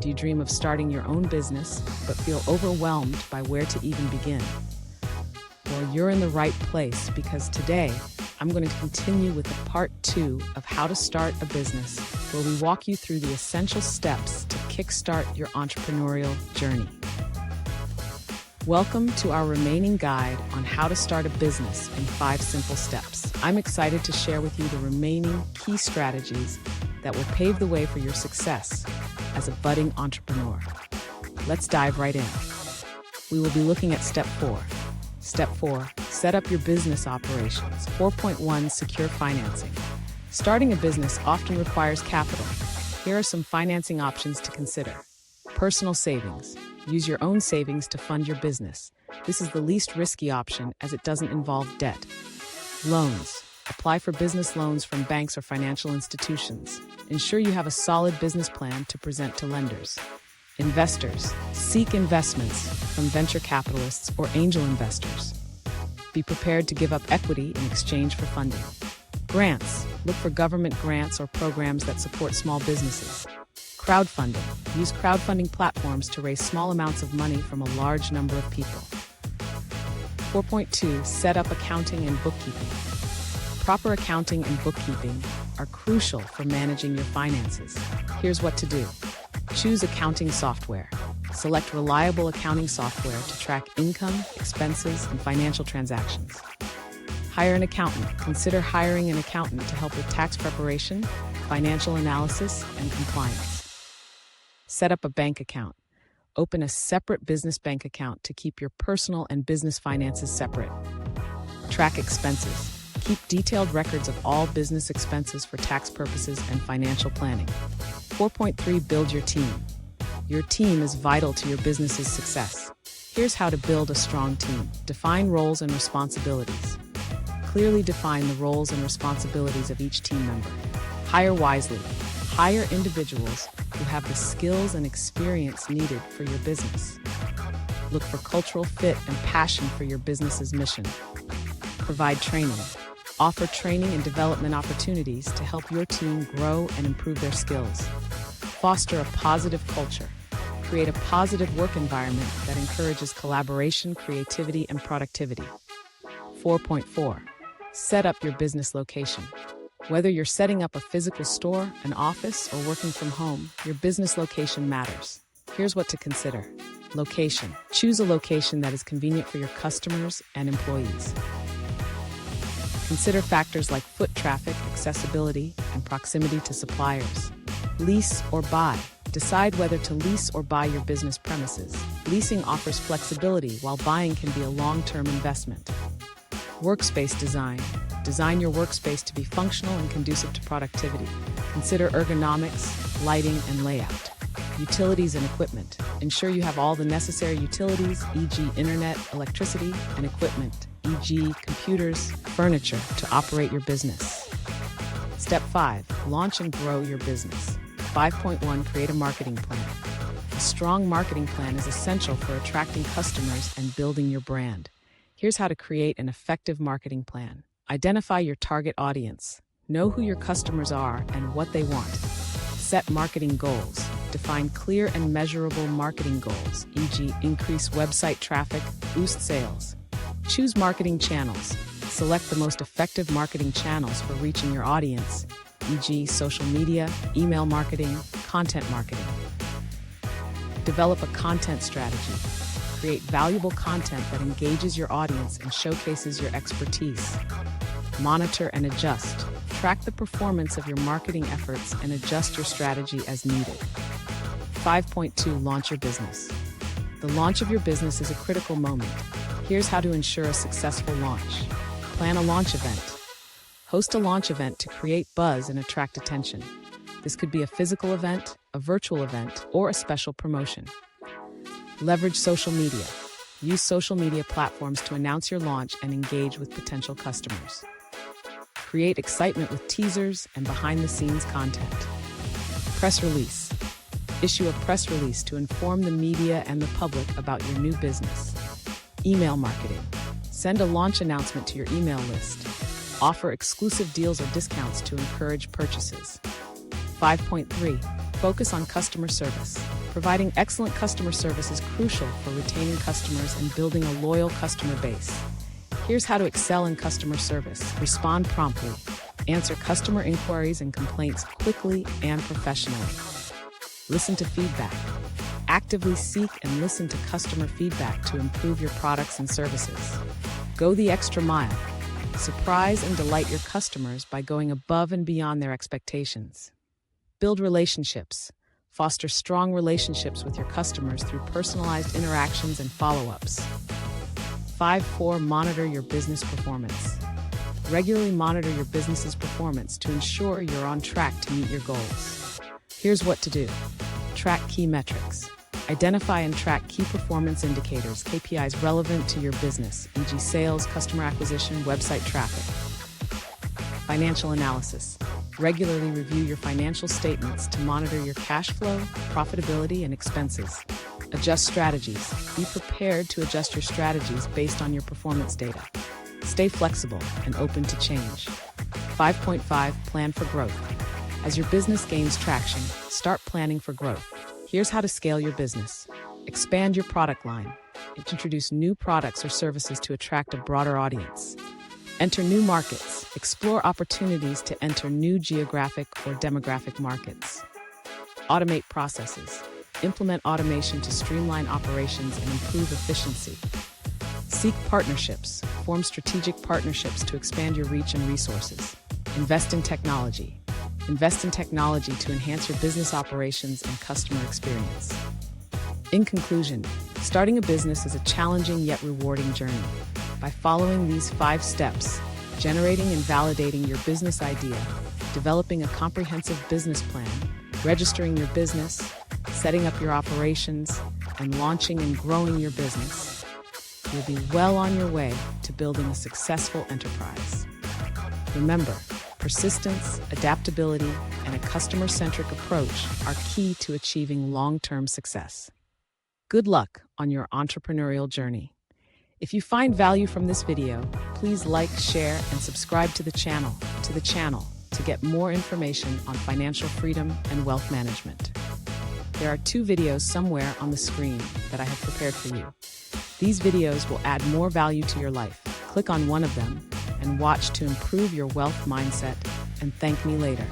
Do you dream of starting your own business, but feel overwhelmed by where to even begin? Well, you're in the right place because today, I'm going to continue with the part 2 of how to start a business, where we walk you through the essential steps to kickstart your entrepreneurial journey. Welcome to our remaining guide on how to start a business in 5 simple steps. I'm excited to share with you the remaining key strategies that will pave the way for your success as a budding entrepreneur. Let's dive right in. We will be looking at step 4. Step 4, set up your business operations. 4.1, secure financing. Starting a business often requires capital. Here are some financing options to consider. Personal savings. Use your own savings to fund your business. This is the least risky option as it doesn't involve debt. Loans. Apply for business loans from banks or financial institutions. Ensure you have a solid business plan to present to lenders. Investors. Seek investments from venture capitalists or angel investors. Be prepared to give up equity in exchange for funding. Grants. Look for government grants or programs that support small businesses. Crowdfunding. Use crowdfunding platforms to raise small amounts of money from a large number of people. 4.2, set up accounting and bookkeeping. Proper accounting and bookkeeping are crucial for managing your finances. Here's what to do. Choose accounting software. Select reliable accounting software to track income, expenses, and financial transactions. Hire an accountant. Consider hiring an accountant to help with tax preparation, financial analysis, and compliance. Set up a bank account. Open a separate business bank account to keep your personal and business finances separate. Track expenses. Keep detailed records of all business expenses for tax purposes and financial planning. 4.3, build your team. Your team is vital to your business's success. Here's how to build a strong team. Define roles and responsibilities. Clearly define the roles and responsibilities of each team member. Hire wisely. Hire individuals who have the skills and experience needed for your business. Look for cultural fit and passion for your business's mission. Provide training. Offer training and development opportunities to help your team grow and improve their skills. Foster a positive culture. Create a positive work environment that encourages collaboration, creativity, and productivity. 4.4, set up your business location. Whether you're setting up a physical store, an office, or working from home, your business location matters. Here's what to consider. Location. Choose a location that is convenient for your customers and employees. Consider factors like foot traffic, accessibility, and proximity to suppliers. Lease or buy. Decide whether to lease or buy your business premises. Leasing offers flexibility, while buying can be a long-term investment. Workspace design. Design your workspace to be functional and conducive to productivity. Consider ergonomics, lighting, and layout. Utilities and equipment. Ensure you have all the necessary utilities, e.g. internet, electricity, and equipment, e.g. computers, furniture, to operate your business. Step 5, launch and grow your business. 5.1, create a marketing plan. A strong marketing plan is essential for attracting customers and building your brand. Here's how to create an effective marketing plan. Identify your target audience. Know who your customers are and what they want. Set marketing goals. Define clear and measurable marketing goals, e.g. increase website traffic, boost sales. Choose marketing channels. Select the most effective marketing channels for reaching your audience, e.g. social media, email marketing, content marketing. Develop a content strategy. Create valuable content that engages your audience and showcases your expertise. Monitor and adjust. Track the performance of your marketing efforts and adjust your strategy as needed. 5.2, launch your business. The launch of your business is a critical moment. Here's how to ensure a successful launch. Plan a launch event. Host a launch event to create buzz and attract attention. This could be a physical event, a virtual event, or a special promotion. Leverage social media. Use social media platforms to announce your launch and engage with potential customers. Create excitement with teasers and behind-the-scenes content. Press release. Issue a press release to inform the media and the public about your new business. Email marketing. Send a launch announcement to your email list. Offer exclusive deals or discounts to encourage purchases. 5.3. Focus on customer service. Providing excellent customer service is crucial for retaining customers and building a loyal customer base. Here's how to excel in customer service. Respond promptly. Answer customer inquiries and complaints quickly and professionally. Listen to feedback. Actively seek and listen to customer feedback to improve your products and services. Go the extra mile. Surprise and delight your customers by going above and beyond their expectations. Build relationships. Foster strong relationships with your customers through personalized interactions and follow-ups. 5-4. Monitor your business performance. Regularly monitor your business's performance to ensure you're on track to meet your goals. Here's what to do. Track key metrics. Identify and track key performance indicators, KPIs relevant to your business, e.g. sales, customer acquisition, website traffic. Financial analysis. Regularly review your financial statements to monitor your cash flow, profitability, and expenses. Adjust strategies. Be prepared to adjust your strategies based on your performance data. Stay flexible and open to change. 5.5. Plan for growth. As your business gains traction, start planning for growth. Here's how to scale your business. Expand your product line. Introduce new products or services to attract a broader audience. Enter new markets. Explore opportunities to enter new geographic or demographic markets. Automate processes. Implement automation to streamline operations and improve efficiency. Seek partnerships. Form strategic partnerships to expand your reach and resources. Invest in technology. Invest in technology to enhance your business operations and customer experience. In conclusion, starting a business is a challenging yet rewarding journey. By following these 5 steps, generating and validating your business idea, developing a comprehensive business plan, registering your business, setting up your operations, and launching and growing your business, you'll be well on your way to building a successful enterprise. Remember, persistence, adaptability, and a customer-centric approach are key to achieving long-term success. Good luck on your entrepreneurial journey. If you find value from this video, please like, share, and subscribe to the channel to get more information on financial freedom and wealth management. There are 2 videos somewhere on the screen that I have prepared for you. These videos will add more value to your life. Click on one of them and watch to improve your wealth mindset and thank me later.